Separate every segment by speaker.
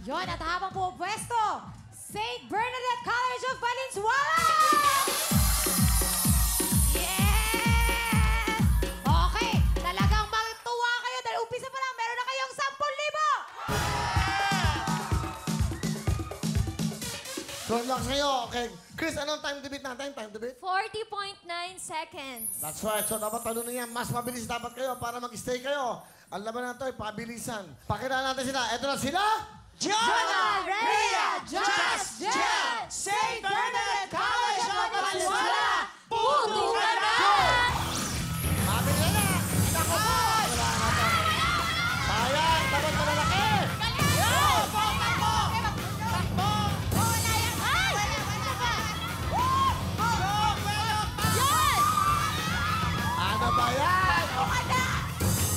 Speaker 1: Yon, at habang pupwesto, St. Bernadette College of Valenzuela! Yeah! Okay, talagang matuwa kayo dahil umpisa pa lang, meron na kayong 10,000!
Speaker 2: Good luck sa'yo. Okay. Chris, anong time to beat natin? Time to beat?
Speaker 3: 40.9 seconds.
Speaker 2: That's right. So, dapat tanong niya, mas mabilis dapat kayo para mag-stay kayo. Ang laban na ito ay pabilisan. Pakita natin sila. Ito na sila.
Speaker 1: Jonah, Rhea, Josh, Jen, St. Bernadette College of Valenzuela! Puto ka na!
Speaker 2: Mabilis na! Naku po! Wala na to. Sayang! Dapat malalaki! Ano ba yan?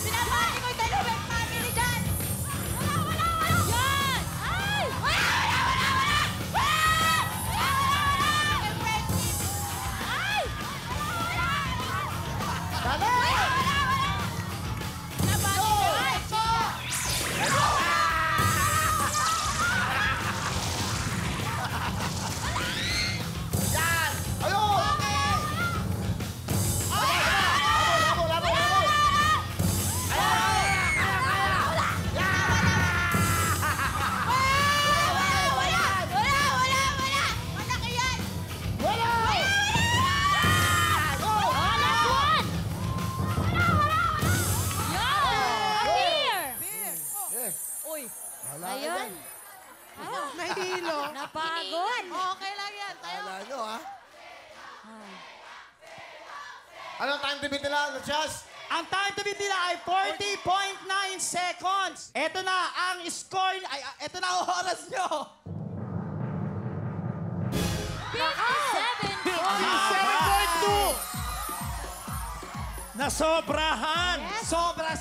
Speaker 1: Pinapati ko yung dalawang family dyan! Wala! Yan! Ay! Wala! Ay!
Speaker 2: Dali! Yan! Ayun! Labo!
Speaker 1: Malaki yan!
Speaker 2: Wala!
Speaker 3: Uy,
Speaker 2: Wala ka
Speaker 3: ayun.
Speaker 2: dyan.
Speaker 4: Nahilo.
Speaker 3: Napagod.
Speaker 1: Okay lang yan. Tayo.
Speaker 2: Wala nyo, ha? Anong time to beat nila, Luchas?
Speaker 4: Ang time to beat nila ay 40.9 seconds. Ito na ang score. Ay, ito na ang oras nyo.
Speaker 3: 57.2.
Speaker 4: 7.2. Nasobrahan. Sobra